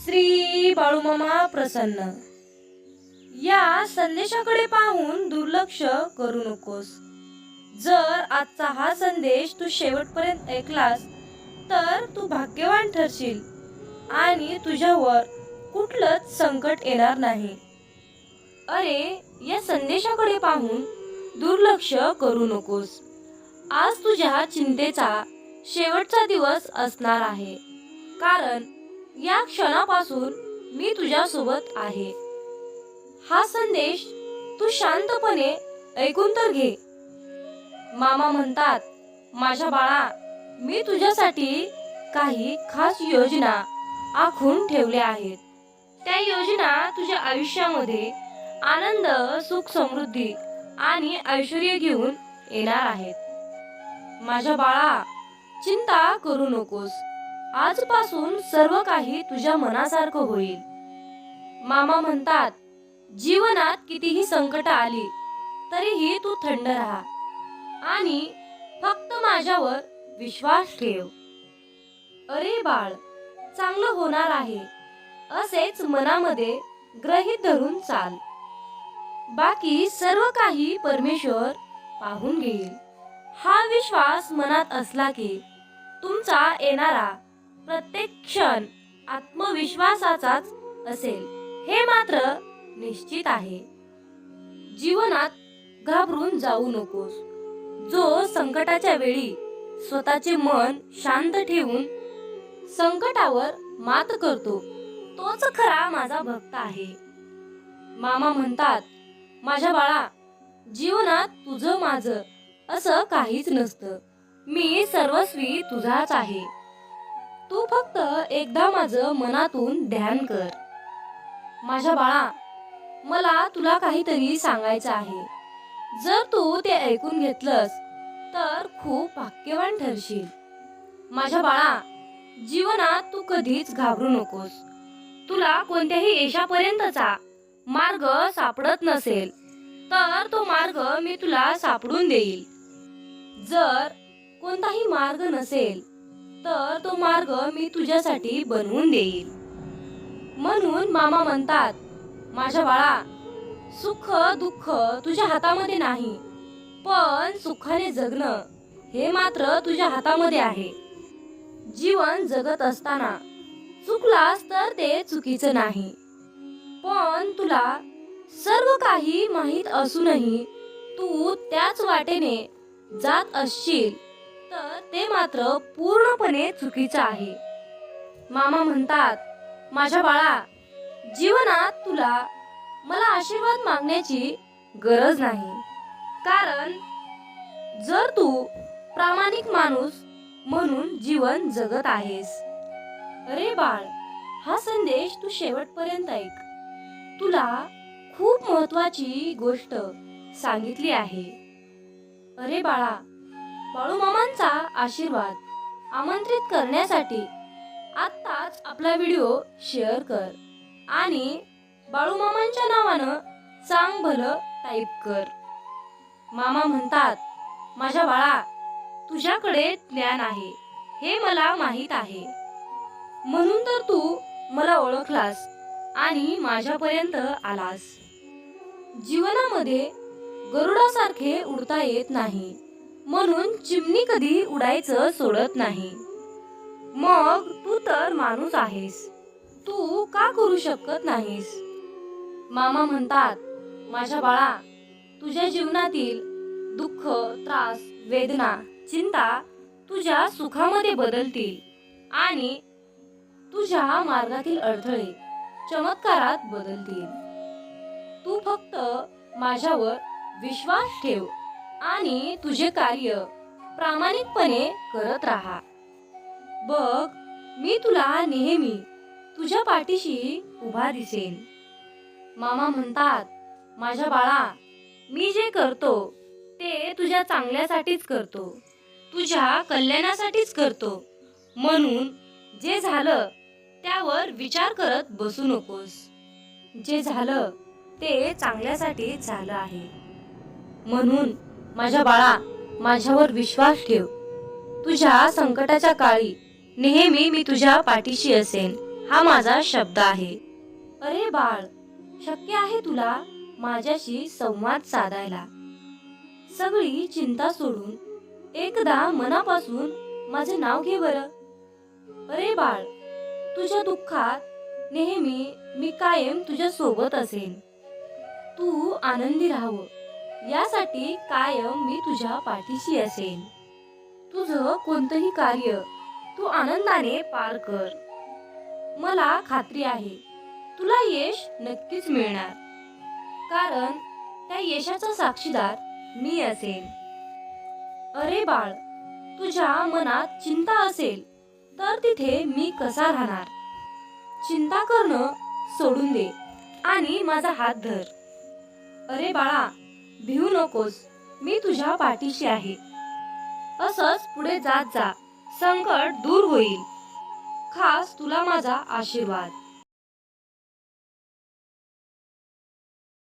श्री बाळूमामा प्रसन्न. या संदेशाकडे पाहून दुर्लक्ष करू नकोस. जर आजचा हा संदेश तू शेवटपर्यंत ऐकलास तर तू भाग्यवान ठरशील आणि तुझ्यावर कुठलंच संकट येणार नाही. अरे, या संदेशाकडे पाहून दुर्लक्ष करू नकोस. आज तुझ्या चिंतेचा शेवटचा दिवस असणार आहे, कारण या क्षणापासून मी तुझ्यासोबत आहे. हा संदेश तू शांतपणे ऐकून तर घे. मामा म्हणतात, माझ्या बाळा, मी तुझ्यासाठी काही खास योजना आखून ठेवल्या आहेत. त्या योजना तुझ्या आयुष्यामध्ये आनंद, सुख, समृद्धी आणि ऐश्वर्य घेऊन येणार आहेत. माझ्या बाळा, चिंता करू नकोस. आजपासून सर्व काही तुझ्या मनासारखं होईल. मामा म्हणतात, जीवनात कितीही संकट आली तरीही तू थंड राहा आणि फक्त माझ्यावर विश्वास ठेव. अरे बाळ, चांगलं होणार आहे असेच मनामध्ये गृहीत धरून चाल. बाकी सर्व काही परमेश्वर पाहून घेईल. हा विश्वास मनात असला की तुमचा येणारा प्रत्येक क्षण आत्मविश्वासाचाच असेल, हे मात्र निश्चित आहे. जीवनात घाबरून जाऊ नकोस. जो संकटाच्या वेळी स्वतःचे मन शांत ठेवून संकटावर मात करतो तोच खरा माझा भक्त आहे. मामा म्हणतात, माझ्या बाळा, जीवनात तुझं माझं असं काहीच नसतं. मी सर्वस्वी तुझाच आहे. तू फक्त एकदा माझं मनातून ध्यान कर. माझ्या बाळा, मला तुला काहीतरी सांगायचं आहे. जर तू ते ऐकून घेतलंस तर खूप भाग्यवान ठरशील. माझ्या बाळा, जीवनात तू कधीच घाबरू नकोस. तुला कोणत्याही यशापर्यंतचा मार्ग सापडत नसेल तर तो मार्ग मी तुला सापडून देईल. जर कोणताही मार्ग नसेल तर तो मार्ग मी तुझ्यासाठी बनवून देईल. म्हणून मामा म्हणतात, माझ्या बाळा, सुख दुःख तुझ्या हातामध्ये नाही, पण सुखाने जगणं हे मात्र तुझ्या हातामध्ये आहे. जीवन जगत असताना चुकलास तर ते चुकीचं नाही, पण तुला सर्व काही माहीत असूनही तू त्याच वाटेने जात असशील तर ते मात्र पूर्णपणे चुकीचं आहे. मामा म्हणतात, माझ्या बाळा, जीवनात तुला मला आशीर्वाद मागण्याची गरज नाही, कारण जर तू प्रामाणिक माणूस म्हणून जीवन जगत आहेस. अरे बाळ, हा संदेश तू शेवटपर्यंत ऐक. तुला खूप महत्वाची गोष्ट सांगितली आहे. अरे बाळा, बाळूमामांचा आशीर्वाद आमंत्रित करण्यासाठी आत्ताच आपला व्हिडिओ शेअर कर आणि बाळूमामांच्या नावानं चांग भलं टाईप कर. मामा म्हणतात, माझ्या बाळा, तुझ्याकडे ज्ञान आहे हे मला माहीत आहे. म्हणून तर तू मला ओळखलास आणि माझ्यापर्यंत आलास. जीवनामध्ये गरुडासारखे उडता येत नाही, म्हणून चिमणी कधी उडायचं सोडत नाही. मग तू तर माणूस आहेस, तू का करू शकत नाहीस? मामा म्हणतात, माझ्या बाळा, तुझ्या जीवनातील दुःख, त्रास, वेदना, चिंता तुझ्या सुखामध्ये बदलतील आणि तुझ्या मार्गातील अडथळे चमत्कारात बदलतील. तू फक्त माझ्यावर विश्वास ठेव आणि तुझे कार्य प्रामाणिकपणे करत राहा. बघ, मी तुला नेहमी तुझ्या पाठीशी उभा दिसेन. मामा म्हणतात, माझ्या बाळा, मी जे करतो ते तुझ्या चांगल्यासाठीच करतो, तुझ्या कल्याणासाठीच करतो. म्हणून जे झालं त्यावर विचार करत बसू नकोस. जे झालं ते चांगल्यासाठीच झालं आहे. म्हणून माझ्या बाळा, माझ्यावर विश्वास ठेव. तुझ्या संकटाच्या काळी नेहमी मी तुझ्या पाठीशी असेन हा माझा शब्द आहे. अरे बाळ, शक्य आहे तुला माझ्याशी संवाद साधायला. सगळी चिंता सोडून एकदा मनापासून माझे नाव घे बरं. अरे बाळ, तुझ्या दुःखात नेहमी मी कायम तुझ्या सोबत असेन. तू आनंदी राहावं यासाठी कायम मी तुझ्या पाठीशी असेन. तुझं कोणतंही कार्य तू आनंदाने पार कर. मला खात्री आहे तुला यश नक्कीच मिळणार, कारण त्या यशाचा साक्षीदार मी असेन. अरे बाळ, तुझ्या मनात चिंता असेल तर तिथे मी कसा राहणार. चिंता करणं सोडून दे आणि माझा हात धर. अरे बाळा, भिवू नकोस, मी तुझ्या पाठीशी आहे. असंच पुढे जात जा, संकट दूर होईल. खास तुला माझा आशीर्वाद.